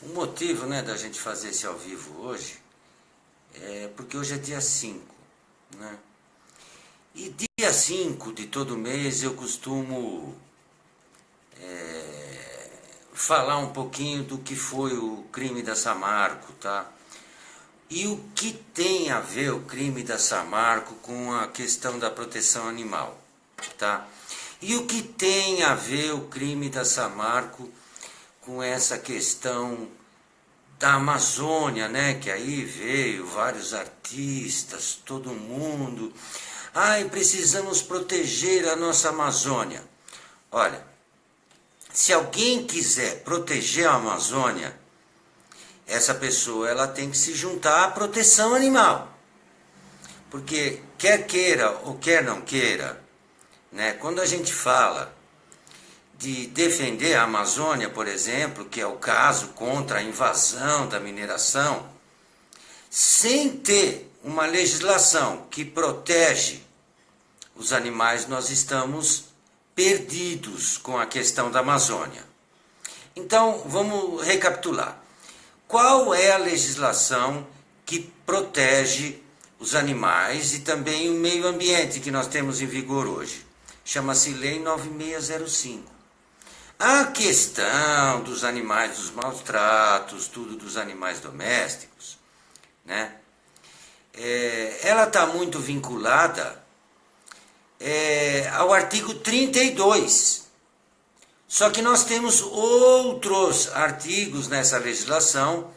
O motivo, né, da gente fazer esse ao vivo hoje é porque hoje é dia 5, né? E dia 5 de todo mês eu costumo falar um pouquinho do que foi o crime da Samarco, tá? E o que tem a ver o crime da Samarco com a questão da proteção animal, tá? E o que tem a ver o crime da Samarco com essa questão da Amazônia, né? Que aí veio vários artistas, todo mundo. Ai, precisamos proteger a nossa Amazônia. Olha, se alguém quiser proteger a Amazônia, essa pessoa ela tem que se juntar à proteção animal. Porque quer queira ou quer não queira, né? Quando a gente fala de defender a Amazônia, por exemplo, que é o caso contra a invasão da mineração, sem ter uma legislação que protege os animais, nós estamos perdidos com a questão da Amazônia. Então, vamos recapitular. Qual é a legislação que protege os animais e também o meio ambiente que nós temos em vigor hoje? Chama-se Lei 9605. A questão dos animais, dos maus tratos, tudo dos animais domésticos, né? Ela está muito vinculada ao artigo 32. Só que nós temos outros artigos nessa legislação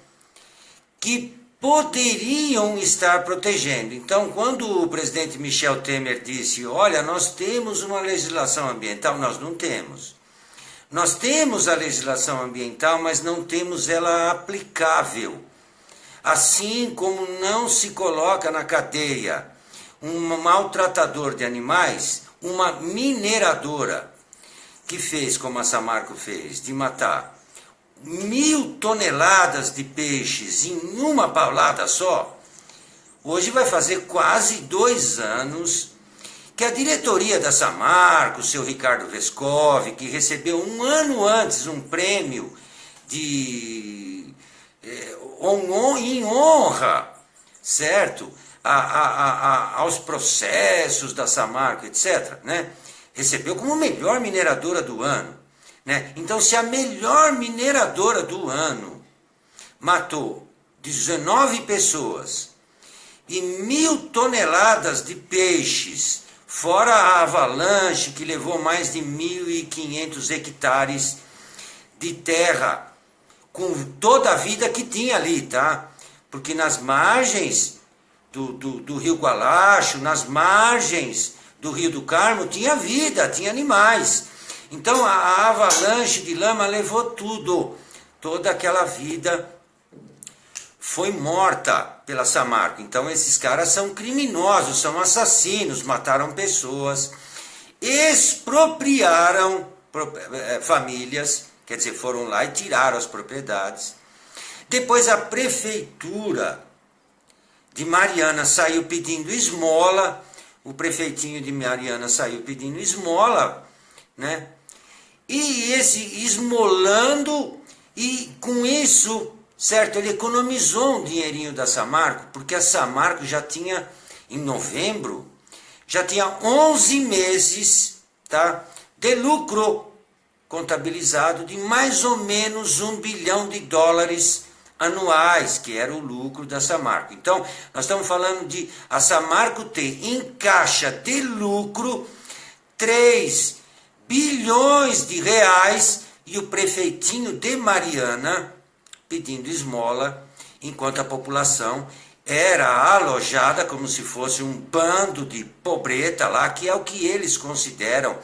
que poderiam estar protegendo. Então, quando o presidente Michel Temer disse, olha, nós temos uma legislação ambiental, nós não temos. Nós temos a legislação ambiental, mas não temos ela aplicável. Assim como não se coloca na cadeia um maltratador de animais, uma mineradora que fez, como a Samarco fez, de matar 1.000 toneladas de peixes em uma paulada só, hoje vai fazer quase 2 anos que a diretoria da Samarco, o seu Ricardo Vescovi, que recebeu um ano antes um prêmio em honra, certo? Aos processos da Samarco, etc., né? Recebeu como melhor mineradora do ano, né? Então, se a melhor mineradora do ano matou 19 pessoas e 1.000 toneladas de peixes, fora a avalanche que levou mais de 1.500 hectares de terra, com toda a vida que tinha ali, tá? Porque nas margens do Rio Gualacho, nas margens do Rio do Carmo, tinha vida, tinha animais. Então a avalanche de lama levou tudo, toda aquela vida foi morta pela Samarco. Então esses caras são criminosos, são assassinos, mataram pessoas, expropriaram famílias, quer dizer, foram lá e tiraram as propriedades. Depois a prefeitura de Mariana saiu pedindo esmola, o prefeitinho de Mariana saiu pedindo esmola, né? E esse esmolando, e com isso, certo, ele economizou um dinheirinho da Samarco, porque a Samarco já tinha, em novembro, já tinha 11 meses, tá, de lucro contabilizado de mais ou menos US$ 1 bilhão anuais, que era o lucro da Samarco. Então, nós estamos falando de a Samarco ter em caixa de lucro 3 bilhões de reais e o prefeitinho de Mariana pedindo esmola, enquanto a população era alojada como se fosse um bando de pobreta lá, que é o que eles consideram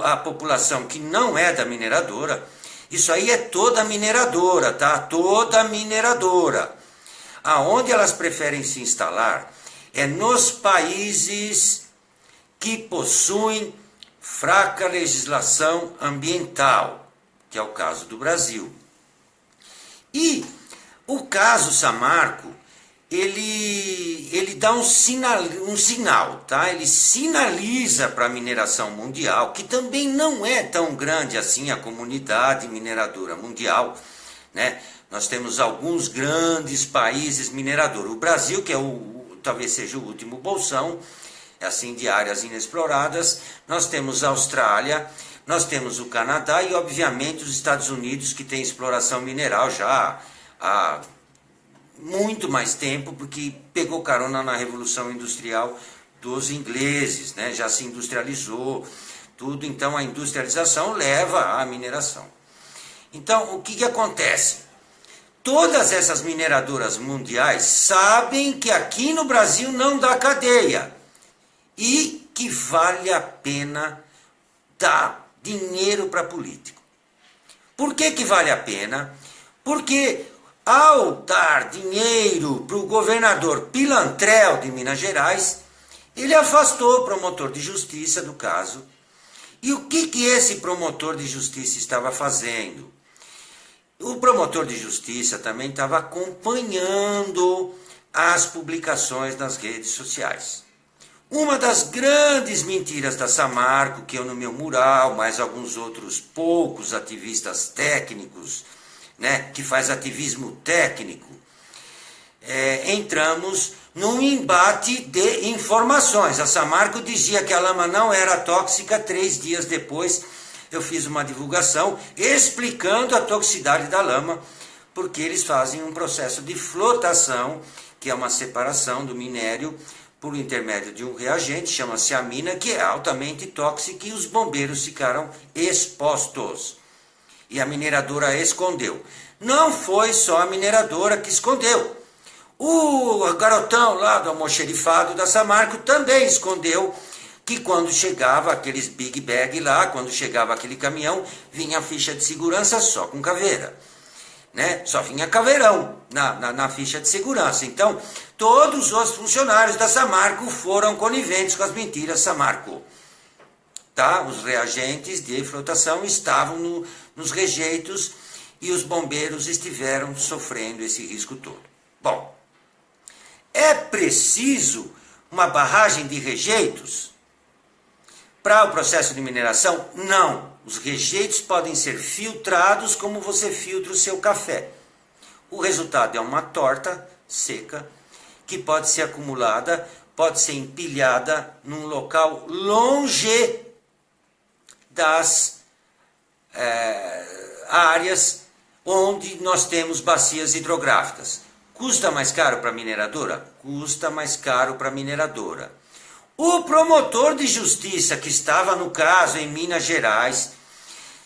a população que não é da mineradora. Isso aí é toda mineradora, tá? Toda mineradora. Aonde elas preferem se instalar é nos países que possuem fraca legislação ambiental, que é o caso do Brasil. E o caso Samarco, ele dá um sinal, tá? Ele sinaliza para a mineração mundial, que também não é tão grande assim a comunidade mineradora mundial, né? Nós temos alguns grandes países mineradores. O Brasil, que é talvez seja o último bolsão, assim, de áreas inexploradas. Nós temos a Austrália, nós temos o Canadá e, obviamente, os Estados Unidos, que tem exploração mineral já há muito mais tempo, porque pegou carona na Revolução Industrial dos ingleses, né? Já se industrializou tudo, então a industrialização leva à mineração. Então, o que acontece? Todas essas mineradoras mundiais sabem que aqui no Brasil não dá cadeia e que vale a pena dar dinheiro para político. Por que vale a pena? Porque ao dar dinheiro para o governador Pilantrel de Minas Gerais, ele afastou o promotor de justiça do caso. E o que esse promotor de justiça estava fazendo? O promotor de justiça também estava acompanhando as publicações nas redes sociais. Uma das grandes mentiras da Samarco, que eu no meu mural, mais alguns outros poucos ativistas técnicos, né, que faz ativismo técnico, entramos num embate de informações. A Samarco dizia que a lama não era tóxica, 3 dias depois eu fiz uma divulgação explicando a toxicidade da lama, porque eles fazem um processo de flotação, que é uma separação do minério por intermédio de um reagente, chama-se amina, que é altamente tóxico, e os bombeiros ficaram expostos. E a mineradora escondeu. Não foi só a mineradora que escondeu. O garotão lá do almoxerifado da Samarco também escondeu que quando chegava aqueles big bag lá, quando chegava aquele caminhão, vinha a ficha de segurança só com caveira. Né? Só vinha caveirão na ficha de segurança. Então, todos os funcionários da Samarco foram coniventes com as mentiras Samarco. Tá? Os reagentes de flotação estavam nos rejeitos e os bombeiros estiveram sofrendo esse risco todo. Bom, é preciso uma barragem de rejeitos para o processo de mineração? Não. Os rejeitos podem ser filtrados como você filtra o seu café. O resultado é uma torta seca que pode ser acumulada, pode ser empilhada num local longe das áreas onde nós temos bacias hidrográficas. Custa mais caro para a mineradora? Custa mais caro para a mineradora. O promotor de justiça que estava no caso em Minas Gerais,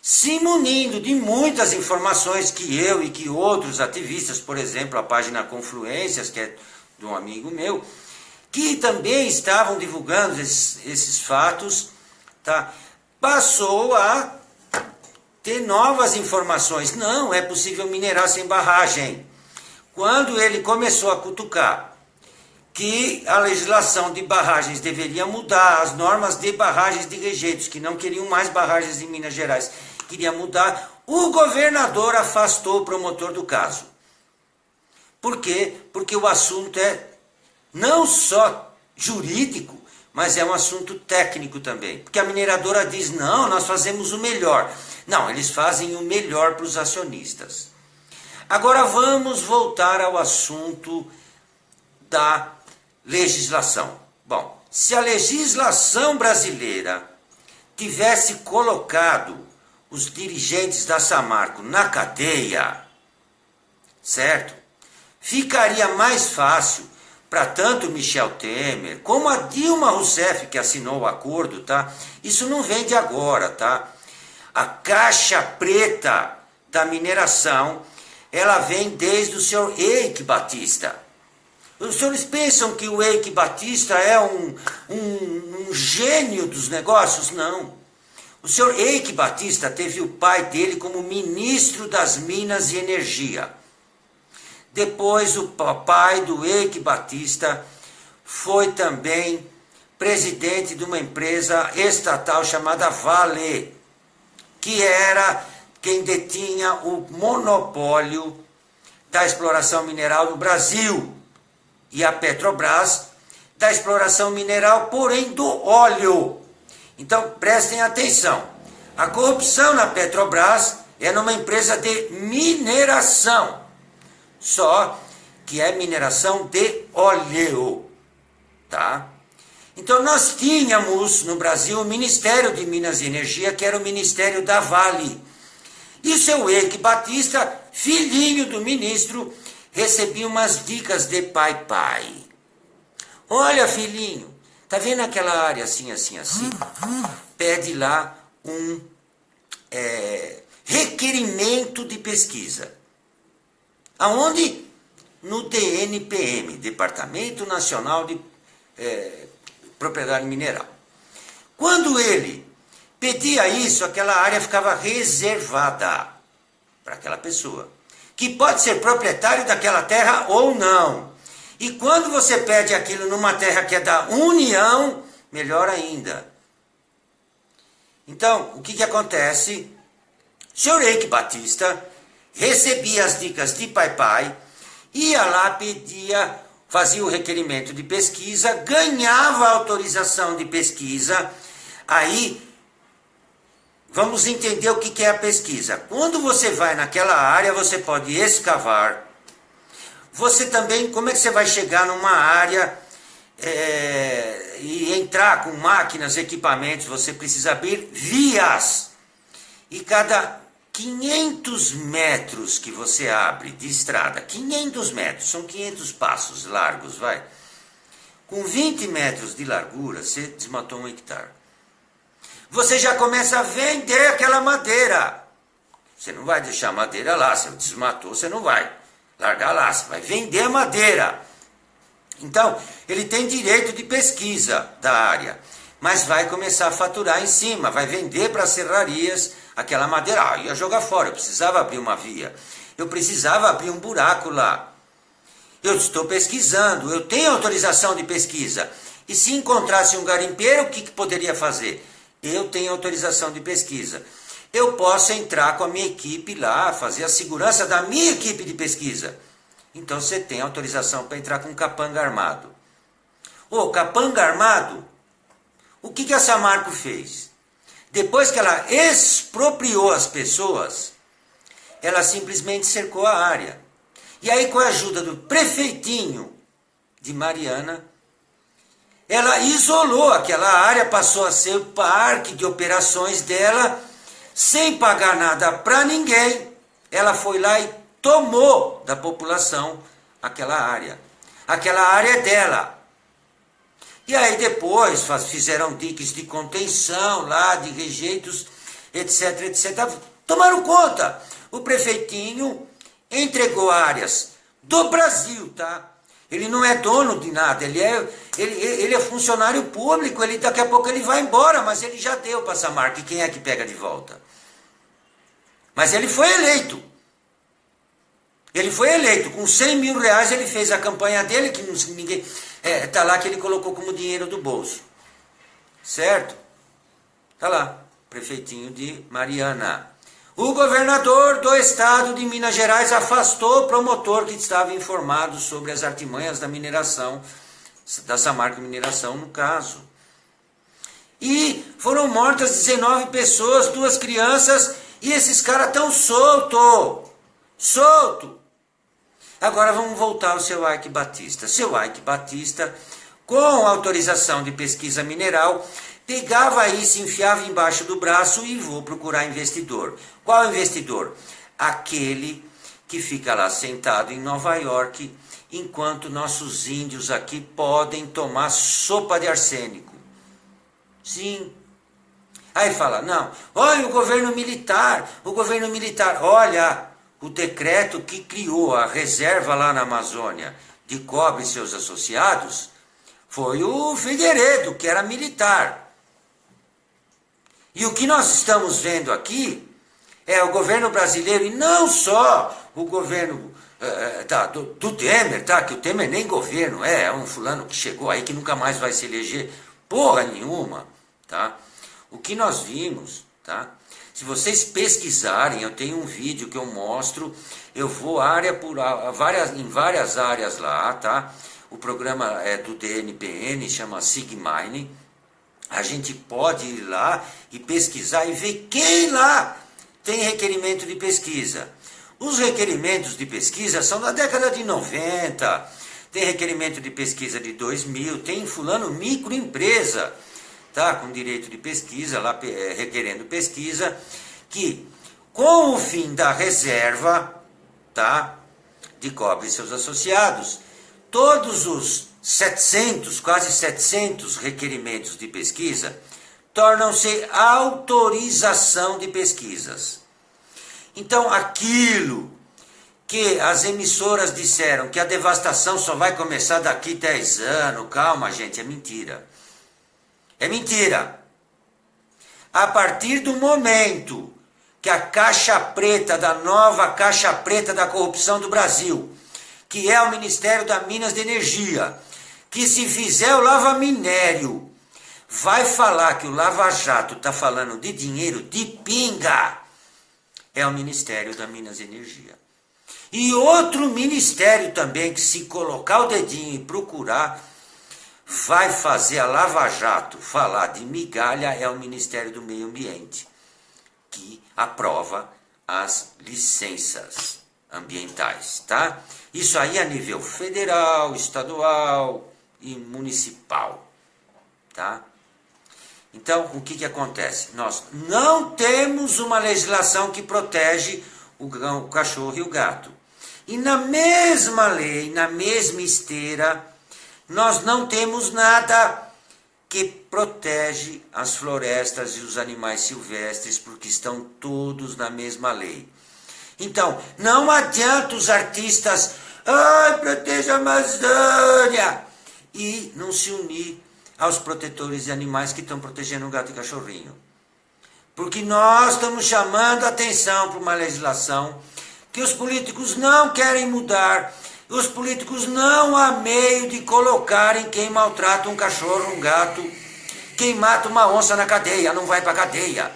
se munindo de muitas informações que eu e que outros ativistas, por exemplo, a página Confluências, que é de um amigo meu, que também estavam divulgando esses fatos, tá? Passou a ter novas informações. Não, é possível minerar sem barragem. Quando ele começou a cutucar que a legislação de barragens deveria mudar, as normas de barragens de rejeitos, que não queriam mais barragens em Minas Gerais, queria mudar, o governador afastou o promotor do caso. Por quê? Porque o assunto é não só jurídico, mas é um assunto técnico também. Porque a mineradora diz, não, nós fazemos o melhor. Não, eles fazem o melhor para os acionistas. Agora vamos voltar ao assunto da legislação. Bom, se a legislação brasileira tivesse colocado os dirigentes da Samarco na cadeia, certo? Ficaria mais fácil para tanto Michel Temer como a Dilma Rousseff, que assinou o acordo, tá? Isso não vem de agora, tá? A caixa preta da mineração, ela vem desde o senhor Eike Batista. Os senhores pensam que o Eike Batista é um gênio dos negócios? Não. O senhor Eike Batista teve o pai dele como ministro das Minas e Energia. Depois o pai do Eike Batista foi também presidente de uma empresa estatal chamada Vale, que era quem detinha o monopólio da exploração mineral no Brasil. E a Petrobras da exploração mineral, porém do óleo. Então prestem atenção, a corrupção na Petrobras é numa empresa de mineração, só que é mineração de óleo, tá? Então nós tínhamos no Brasil o Ministério de Minas e Energia, que era o Ministério da Vale. E o seu Eike Batista, filhinho do ministro, recebia umas dicas de pai. Olha, filhinho, tá vendo aquela área assim, assim, assim? Pede lá um requerimento de pesquisa. Aonde? No DNPM, Departamento Nacional de Propriedade Mineral. Quando ele pedia isso, aquela área ficava reservada para aquela pessoa, que pode ser proprietário daquela terra ou não. E quando você pede aquilo numa terra que é da União, melhor ainda. Então, o que acontece? O senhor Eike Batista recebia as dicas de pai, ia lá, pedia, fazia o requerimento de pesquisa, ganhava a autorização de pesquisa. Aí, vamos entender o que é a pesquisa. Quando você vai naquela área, você pode escavar. Você também, como é que você vai chegar numa área e entrar com máquinas, equipamentos? Você precisa abrir vias. E cada 500 metros que você abre de estrada, 500 metros, são 500 passos largos, vai. Com 20 metros de largura, você desmatou 1 hectare. Você já começa a vender aquela madeira. Você não vai deixar a madeira lá, se desmatou, você não vai largar lá, você vai vender a madeira. Então, ele tem direito de pesquisa da área, mas vai começar a faturar em cima, vai vender para as serrarias aquela madeira. Ia jogar fora, eu precisava abrir uma via, eu precisava abrir um buraco lá. Eu estou pesquisando, eu tenho autorização de pesquisa. E se encontrasse um garimpeiro, o que poderia fazer? Eu tenho autorização de pesquisa. Eu posso entrar com a minha equipe lá, fazer a segurança da minha equipe de pesquisa. Então você tem autorização para entrar com capanga armado. Ô, capanga armado, o que a Samarco fez? Depois que ela expropriou as pessoas, ela simplesmente cercou a área. E aí, com a ajuda do prefeitinho de Mariana, ela isolou aquela área, passou a ser o parque de operações dela, sem pagar nada para ninguém. Ela foi lá e tomou da população aquela área. Aquela área é dela. E aí depois fizeram diques de contenção lá, de rejeitos, etc, etc. Tomaram conta. O prefeitinho entregou áreas do Brasil, tá? Ele não é dono de nada, ele é funcionário público, daqui a pouco ele vai embora, mas ele já deu para Samarco, e quem é que pega de volta? Mas ele foi eleito. Ele foi eleito, com 100 mil reais ele fez a campanha dele, que ninguém... tá lá que ele colocou como dinheiro do bolso. Certo? Tá lá, prefeitinho de Mariana. O governador do estado de Minas Gerais afastou o promotor que estava informado sobre as artimanhas da mineração, da Samarco Mineração no caso. E foram mortas 19 pessoas, 2 crianças, e esses caras estão solto. Agora vamos voltar ao seu Eike Batista. Seu Eike Batista, com autorização de pesquisa mineral, pegava isso, enfiava embaixo do braço e vou procurar investidor. Qual investidor? Aquele que fica lá sentado em Nova York, enquanto nossos índios aqui podem tomar sopa de arsênico. Sim. Aí fala, não, olha o governo militar, olha o decreto que criou a reserva lá na Amazônia de cobre e seus associados, foi o Figueiredo, que era militar. E o que nós estamos vendo aqui é o governo brasileiro, e não só o governo do Temer, tá? Que o Temer nem governo é um fulano que chegou aí que nunca mais vai se eleger porra nenhuma, tá? O que nós vimos, tá? Se vocês pesquisarem, eu tenho um vídeo que eu mostro, eu vou em várias áreas lá, tá? O programa é do DNPN, chama Sigmine. A gente pode ir lá e pesquisar e ver quem lá tem requerimento de pesquisa. Os requerimentos de pesquisa são da década de 90, tem requerimento de pesquisa de 2000, tem fulano microempresa, tá, com direito de pesquisa, lá requerendo pesquisa, que com o fim da reserva, tá, de cobre e seus associados, todos os 700, quase 700 requerimentos de pesquisa tornam-se autorização de pesquisas. Então, aquilo que as emissoras disseram que a devastação só vai começar daqui 10 anos, calma, gente, é mentira. É mentira. A partir do momento que a caixa preta, da nova caixa preta da corrupção do Brasil, que é o Ministério das Minas de Energia, que se fizer o lava-minério, vai falar que o Lava Jato está falando de dinheiro de pinga, é o Ministério da Minas e Energia. E outro ministério também, que se colocar o dedinho e procurar, vai fazer a Lava Jato falar de migalha, é o Ministério do Meio Ambiente, que aprova as licenças ambientais, tá? Isso aí a nível federal, estadual e municipal, tá? Então, o que acontece? Nós não temos uma legislação que protege o cachorro e o gato. E na mesma lei, na mesma esteira, nós não temos nada que protege as florestas e os animais silvestres, porque estão todos na mesma lei. Então, não adianta os artistas, proteja a Amazônia, e não se unir aos protetores de animais que estão protegendo o gato e cachorrinho. Porque nós estamos chamando a atenção para uma legislação que os políticos não querem mudar. Os políticos não há meio de colocarem quem maltrata um cachorro, um gato, quem mata uma onça na cadeia, não vai para cadeia.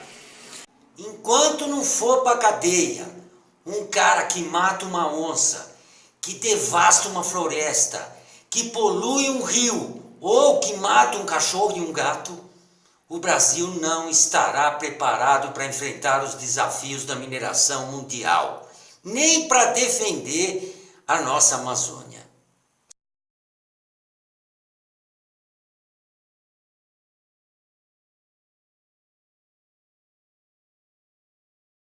Enquanto não for para cadeia, um cara que mata uma onça, que devasta uma floresta, que polui um rio, ou que mata um cachorro e um gato, o Brasil não estará preparado para enfrentar os desafios da mineração mundial, nem para defender a nossa Amazônia.